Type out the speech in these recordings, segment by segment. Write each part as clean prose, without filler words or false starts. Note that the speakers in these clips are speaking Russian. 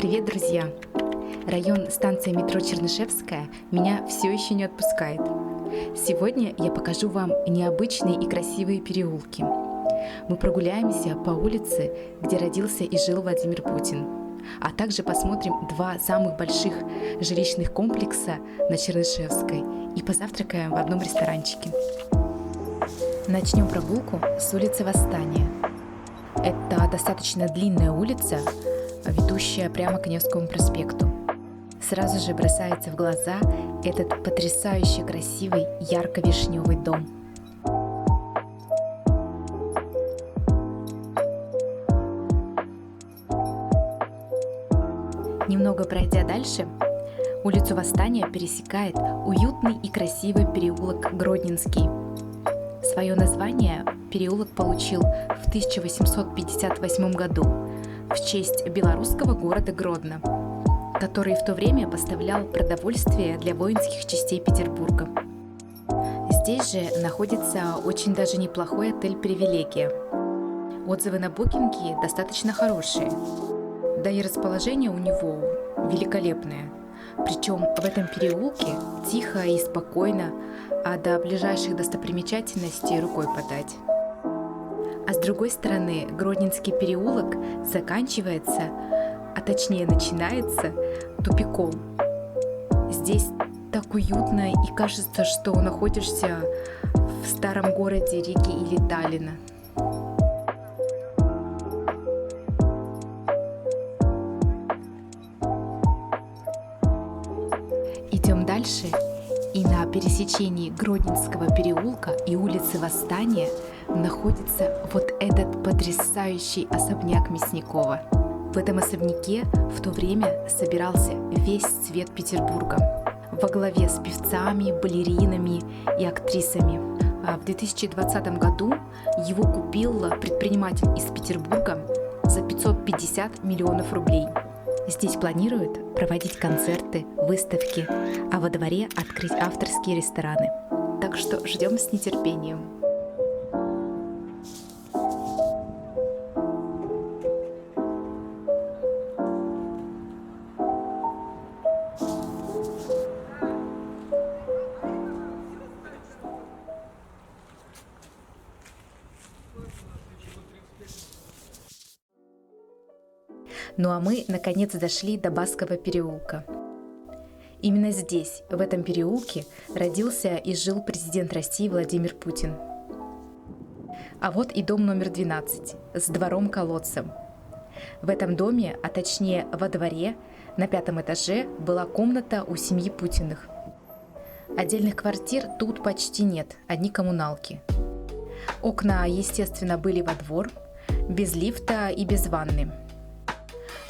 Привет, друзья! Район станции метро Чернышевская меня все еще не отпускает. Сегодня я покажу вам необычные и красивые переулки. Мы прогуляемся по улице, где родился и жил Владимир Путин, а также посмотрим два самых больших жилищных комплекса на Чернышевской и позавтракаем в одном ресторанчике. Начнем прогулку с улицы Восстания. Это достаточно длинная улица, ведущая прямо к Невскому проспекту. Сразу же бросается в глаза этот потрясающе красивый ярко-вишневый дом. Немного пройдя дальше, улицу Восстания пересекает уютный и красивый переулок Гродненский. Свое название переулок получил в 1858 году в честь белорусского города Гродно, который в то время поставлял продовольствие для воинских частей Петербурга. Здесь же находится очень даже неплохой отель «Привилегия». Отзывы на букинге достаточно хорошие, да и расположение у него великолепное. Причем в этом переулке тихо и спокойно, а до ближайших достопримечательностей рукой подать. А с другой стороны, Гродненский переулок заканчивается, а точнее начинается тупиком. Здесь так уютно и кажется, что находишься в старом городе Риги или Таллина. Идем дальше, и на пересечении Гродненского переулка и улицы Восстания находится вот этот потрясающий особняк Мясникова. В этом особняке в то время собирался весь цвет Петербурга во главе с певцами, балеринами и актрисами. В 2020 году его купил предприниматель из Петербурга за 550 миллионов рублей. Здесь планируют проводить концерты, выставки, а во дворе открыть авторские рестораны. Так что ждем с нетерпением. Ну а мы, наконец, дошли до Баскова переулка. Именно здесь, в этом переулке, родился и жил президент России Владимир Путин. А вот и дом номер 12 с двором-колодцем. В этом доме, а точнее во дворе, на 5-м этаже была комната у семьи Путиных. Отдельных квартир тут почти нет, одни коммуналки. Окна, естественно, были во двор, без лифта и без ванны.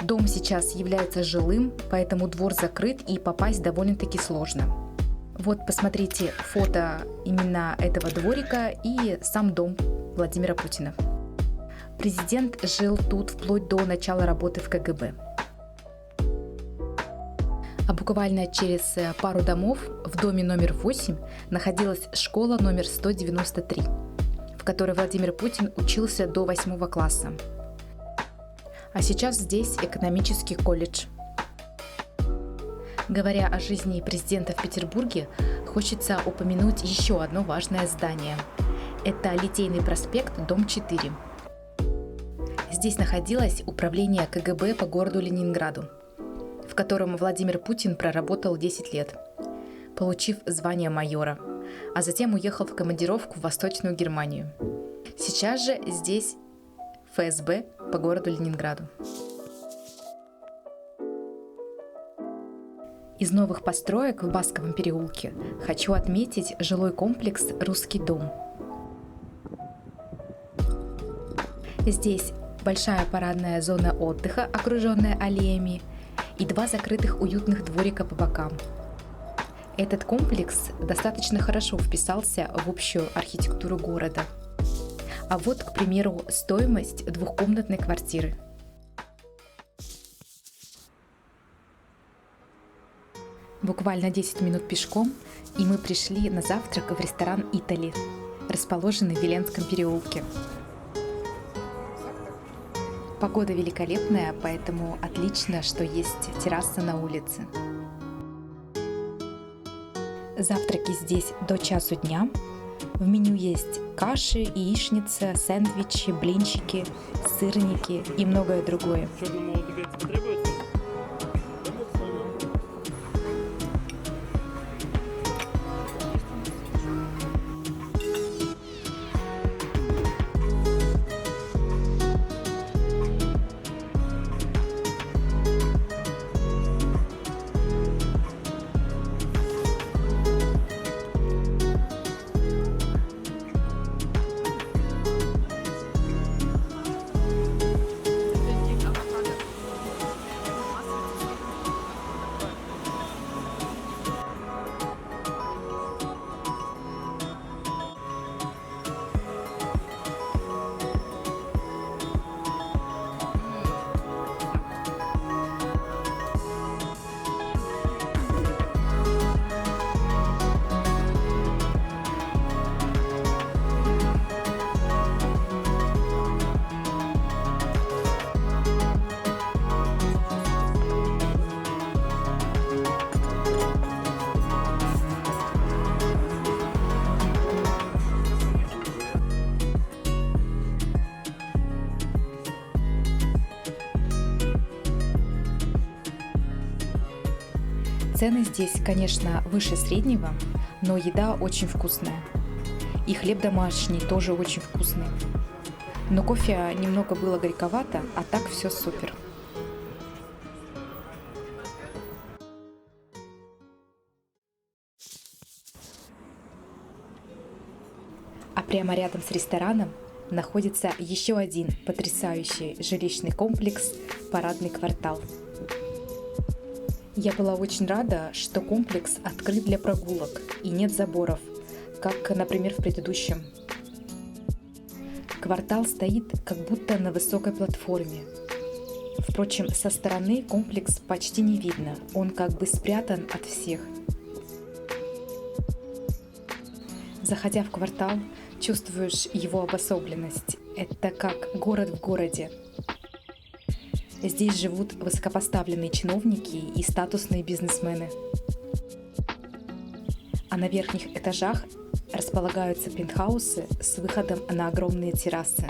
Дом сейчас является жилым, поэтому двор закрыт и попасть довольно-таки сложно. Вот посмотрите фото именно этого дворика и сам дом Владимира Путина. Президент жил тут вплоть до начала работы в КГБ. А буквально через пару домов в доме номер 8 находилась школа номер 193, в которой Владимир Путин учился до 8 класса. А сейчас здесь экономический колледж. Говоря о жизни президента в Петербурге, хочется упомянуть еще одно важное здание. Это Литейный проспект, дом 4. Здесь находилось управление КГБ по городу Ленинграду, в котором Владимир Путин проработал 10 лет, получив звание майора, а затем уехал в командировку в Восточную Германию. Сейчас же здесь ФСБ по городу Ленинграду. Из новых построек в Басковом переулке хочу отметить жилой комплекс «Русский дом». Здесь большая парадная зона отдыха, окруженная аллеями, и два закрытых уютных дворика по бокам. Этот комплекс достаточно хорошо вписался в общую архитектуру города. А вот, к примеру, стоимость двухкомнатной квартиры. Буквально 10 минут пешком, и мы пришли на завтрак в ресторан «Итали», расположенный в Веленском переулке. Погода великолепная, поэтому отлично, что есть терраса на улице. Завтраки здесь до часу дня. В меню есть каши, яичница, сэндвичи, блинчики, сырники и многое другое. Цены здесь, конечно, выше среднего, но еда очень вкусная. И хлеб домашний тоже очень вкусный. Но кофе немного было горьковато, а так все супер. А прямо рядом с рестораном находится еще один потрясающий жилищный комплекс «Парадный квартал». Я была очень рада, что комплекс открыт для прогулок и нет заборов, как, например, в предыдущем. Квартал стоит как будто на высокой платформе. Впрочем, со стороны комплекс почти не видно, он как бы спрятан от всех. Заходя в квартал, чувствуешь его обособленность. Это как город в городе. Здесь живут высокопоставленные чиновники и статусные бизнесмены. А на верхних этажах располагаются пентхаусы с выходом на огромные террасы.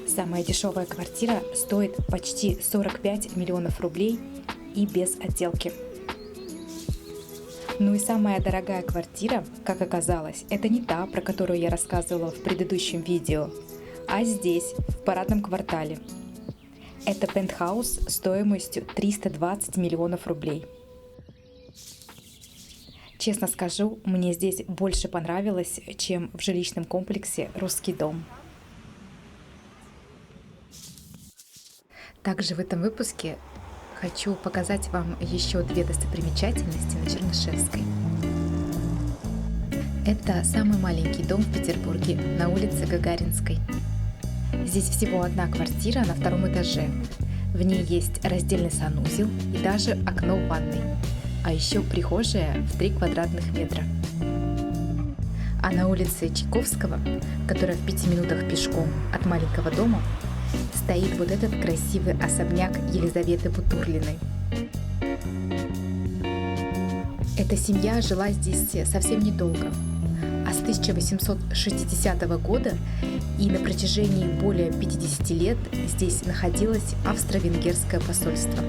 Самая дешевая квартира стоит почти 45 миллионов рублей и без отделки. Ну и самая дорогая квартира, как оказалось, это не та, про которую я рассказывала в предыдущем видео, а здесь, в Парадном квартале. Это пентхаус стоимостью 320 миллионов рублей. Честно скажу, мне здесь больше понравилось, чем в жилищном комплексе «Русский дом». Также в этом выпуске хочу показать вам еще две достопримечательности на Чернышевской. Это самый маленький дом в Петербурге на улице Гагаринской. Здесь всего одна квартира на втором этаже. В ней есть раздельный санузел и даже окно в ванной, а еще прихожая в 3 квадратных метра. А на улице Чайковского, которая в 5 минутах пешком от маленького дома, стоит вот этот красивый особняк Елизаветы Бутурлиной. Эта семья жила здесь совсем недолго, а с 1860 года и на протяжении более 50 лет здесь находилось австро-венгерское посольство.